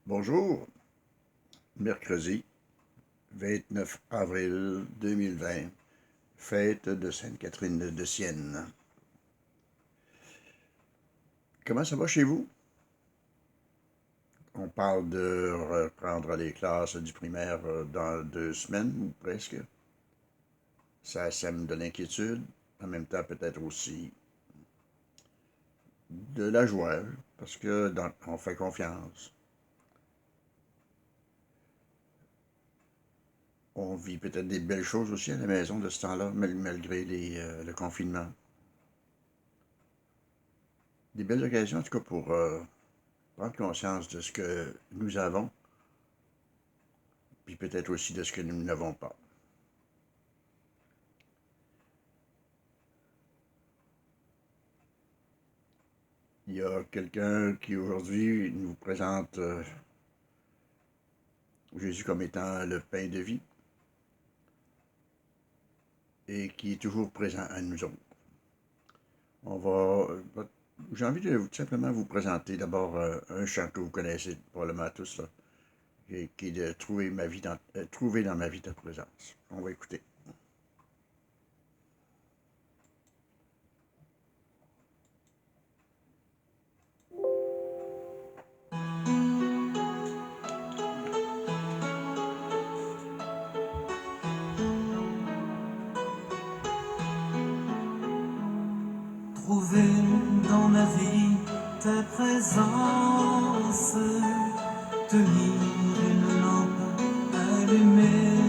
Bonjour, mercredi 29 avril 2020, fête de Sainte-Catherine de Sienne. Comment ça va chez vous? On parle de reprendre les classes du primaire dans 2 semaines, ou presque. Ça sème de l'inquiétude, en même temps peut-être aussi de la joie, parce que on fait confiance. On vit peut-être des belles choses aussi à la maison de ce temps-là, malgré le confinement. Des belles occasions, en tout cas, pour prendre conscience de ce que nous avons, puis peut-être aussi de ce que nous n'avons pas. Il y a quelqu'un qui aujourd'hui nous présente Jésus comme étant le pain de vie et qui est toujours présent à nous autres. On va, j'ai envie de simplement vous présenter d'abord un chant que vous connaissez probablement tous, là, qui est de trouver dans ma vie ta présence. On va écouter. Trouver dans ma vie ta présence, tenir une lampe allumée,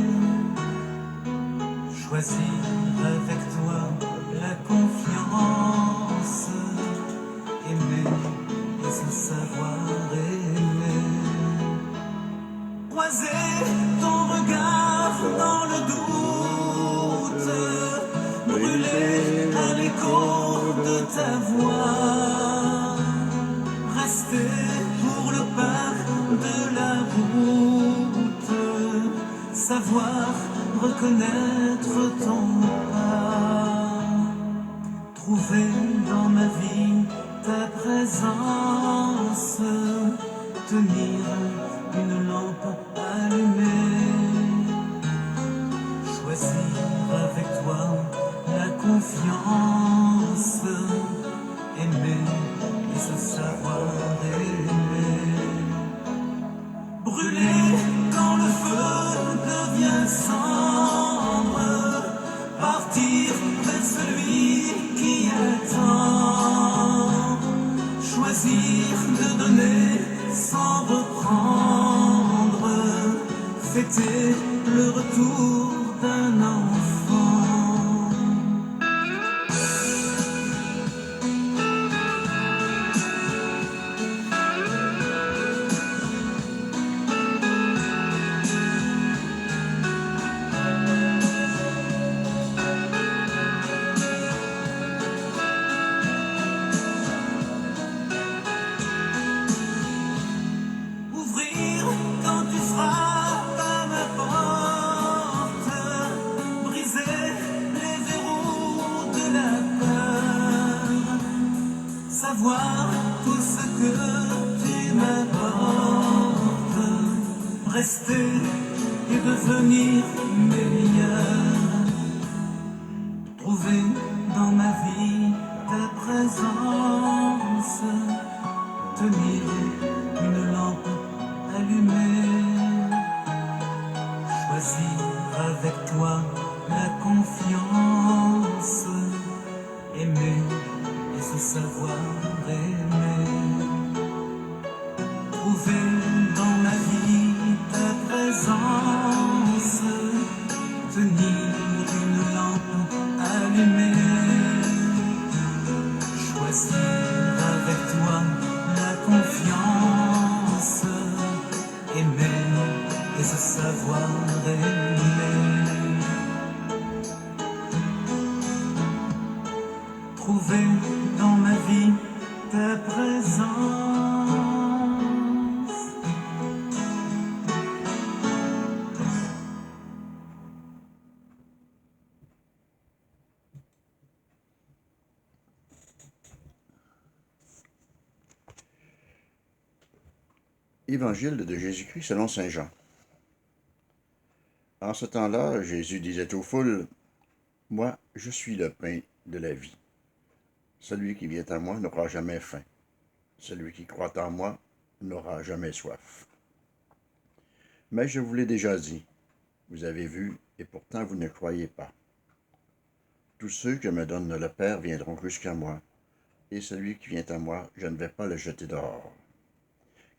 choisir avec toi la confiance, aimer et se savoir aimer. Croiser ton regard dans le doute, brûler à l'écho de ta voix, rester pour le pas de la route, savoir reconnaître ton pas, trouver dans ma vie ta présence, tenir une lampe allumée, choisir avec toi la confiance, aimer et se savoir aimer, brûler quand le feu devient cendre, partir vers celui qui attend, choisir de donner sans reprendre, fêter le retour d'un enfant. Ouvrir quand tu frappes à ma porte, briser les verrous de la peur, savoir tout ce que tu m'apportes, rester et devenir meilleur, trouver dans ma vie ta présence, tenir une lampe allumée, choisir avec toi la confiance, aimer et se savoir aimer, trouver dans ma vie ta présence, tenir une lampe allumée, choisir avec toi la confiance, aimer et se savoir aimer, trouver dans ma vie ta présence. Évangile de Jésus-Christ selon saint Jean. En ce temps-là, Jésus disait aux foules, « Moi, je suis le pain de la vie. Celui qui vient à moi n'aura jamais faim. Celui qui croit en moi n'aura jamais soif. Mais je vous l'ai déjà dit, vous avez vu, et pourtant vous ne croyez pas. Tous ceux que me donne le Père viendront jusqu'à moi, et celui qui vient à moi, je ne vais pas le jeter dehors.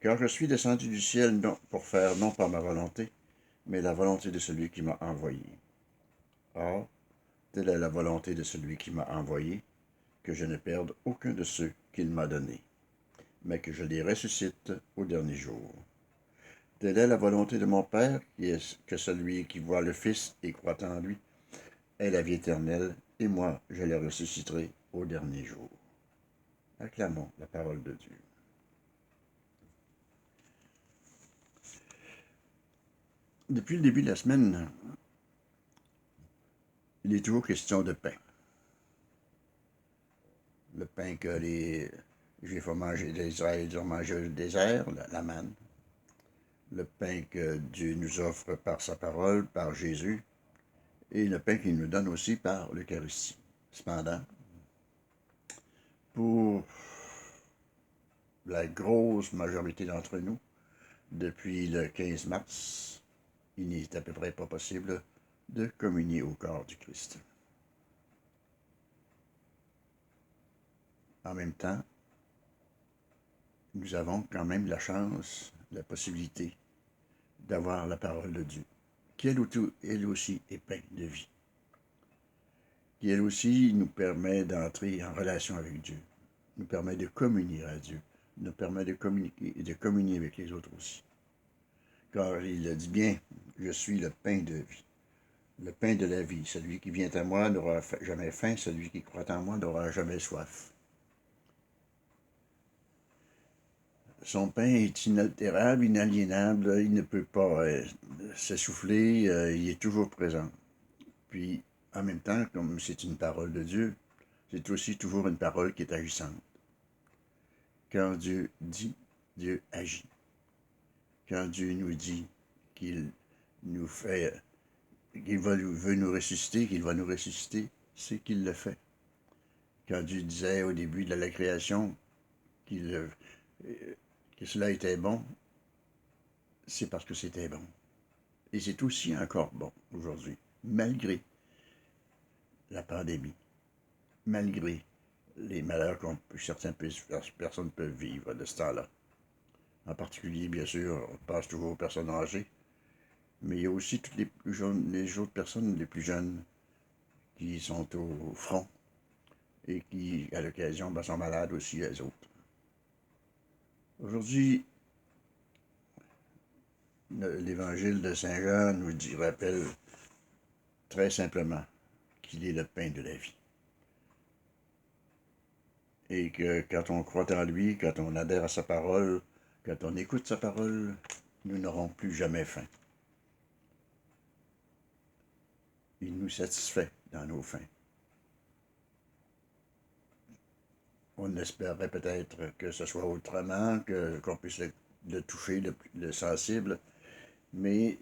Car je suis descendu du ciel pour faire non pas ma volonté, mais la volonté de celui qui m'a envoyé. Or, telle est la volonté de celui qui m'a envoyé, que je ne perde aucun de ceux qu'il m'a donnés, mais que je les ressuscite au dernier jour. Telle est la volonté de mon Père, qui est que celui qui voit le Fils et croit en lui ait la vie éternelle, et moi je les ressusciterai au dernier jour. Acclamons la parole de Dieu. Depuis le début de la semaine, il est toujours question de pain. Le pain que les Juifs ont mangé, les Israélites ont mangé au désert, la manne. Le pain que Dieu nous offre par sa parole, par Jésus, et le pain qu'il nous donne aussi par l'Eucharistie. Cependant, pour la grosse majorité d'entre nous, depuis le 15 mars, il n'est à peu près pas possible de communier au corps du Christ. En même temps, nous avons quand même la chance, la possibilité d'avoir la parole de Dieu, qui elle aussi est pain de vie, qui elle aussi nous permet d'entrer en relation avec Dieu, nous permet de communier à Dieu, nous permet de communiquer et de communier avec les autres aussi. Car il dit bien, je suis le pain de vie, le pain de la vie. Celui qui vient à moi n'aura jamais faim, celui qui croit en moi n'aura jamais soif. Son pain est inaltérable, inaliénable, il ne peut pas s'essouffler, il est toujours présent. Puis, en même temps, comme c'est une parole de Dieu, c'est aussi toujours une parole qui est agissante. Quand Dieu dit, Dieu agit. Quand Dieu nous dit qu'il nous fait, veut nous ressusciter, qu'il va nous ressusciter, c'est qu'il le fait. Quand Dieu disait au début de la création que cela était bon, c'est parce que c'était bon. Et c'est aussi encore bon aujourd'hui, malgré la pandémie, malgré les malheurs que certaines personnes peuvent vivre de ce temps-là. En particulier, bien sûr, on pense toujours aux personnes âgées, mais il y a aussi toutes les autres personnes les plus jeunes qui sont au front et qui, à l'occasion, sont malades aussi, les autres. Aujourd'hui, l'évangile de Saint Jean nous rappelle très simplement qu'il est le pain de la vie. Et que quand on croit en lui, quand on adhère à sa parole, quand on écoute sa parole, nous n'aurons plus jamais faim. Il nous satisfait dans nos faims. On espérait peut-être que ce soit autrement, qu'on puisse le toucher, le sensible, mais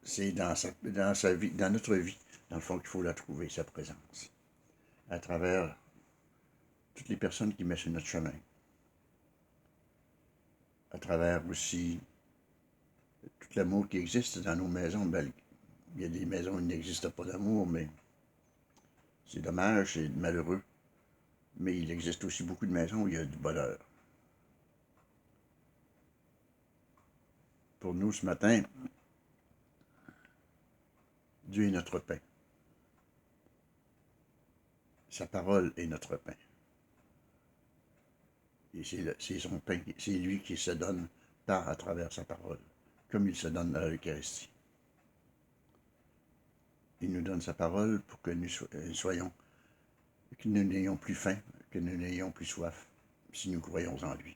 c'est dans sa vie, dans notre vie, dans le fond, qu'il faut la trouver, sa présence, à travers toutes les personnes qui mettent sur notre chemin, à travers aussi tout l'amour qui existe dans nos maisons. Il y a des maisons où il n'existe pas d'amour, mais c'est dommage, c'est malheureux. Mais il existe aussi beaucoup de maisons où il y a du bonheur. Pour nous, ce matin, Dieu est notre pain. Sa parole est notre pain. Et c'est son pain, c'est lui qui se donne à travers sa parole, comme il se donne à l'Eucharistie. Il nous donne sa parole pour que nous soyons, que nous n'ayons plus faim, que nous n'ayons plus soif, si nous croyons en lui.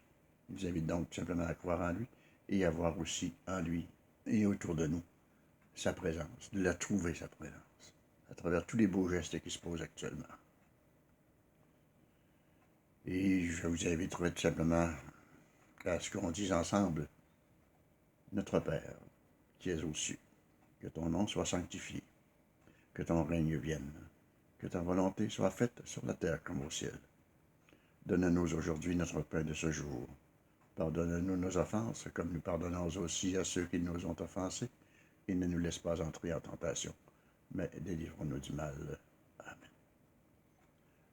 Il nous invite donc simplement à croire en lui et à voir aussi en lui et autour de nous sa présence, de la trouver sa présence, à travers tous les beaux gestes qui se posent actuellement. Et je vous invite tout simplement à ce qu'on dise ensemble, Notre Père, qui es aux cieux, que ton nom soit sanctifié, que ton règne vienne, que ta volonté soit faite sur la terre comme au ciel. Donne-nous aujourd'hui notre pain de ce jour. Pardonne-nous nos offenses, comme nous pardonnons aussi à ceux qui nous ont offensés, et ne nous laisse pas entrer en tentation, mais délivre-nous du mal. Amen.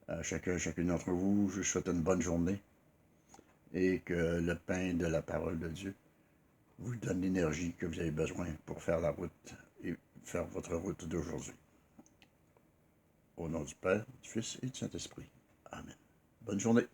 À chacune d'entre vous, je vous souhaite une bonne journée et que le pain de la parole de Dieu vous donne l'énergie que vous avez besoin pour faire la route et faire votre route d'aujourd'hui. Au nom du Père, du Fils et du Saint-Esprit. Amen. Bonne journée.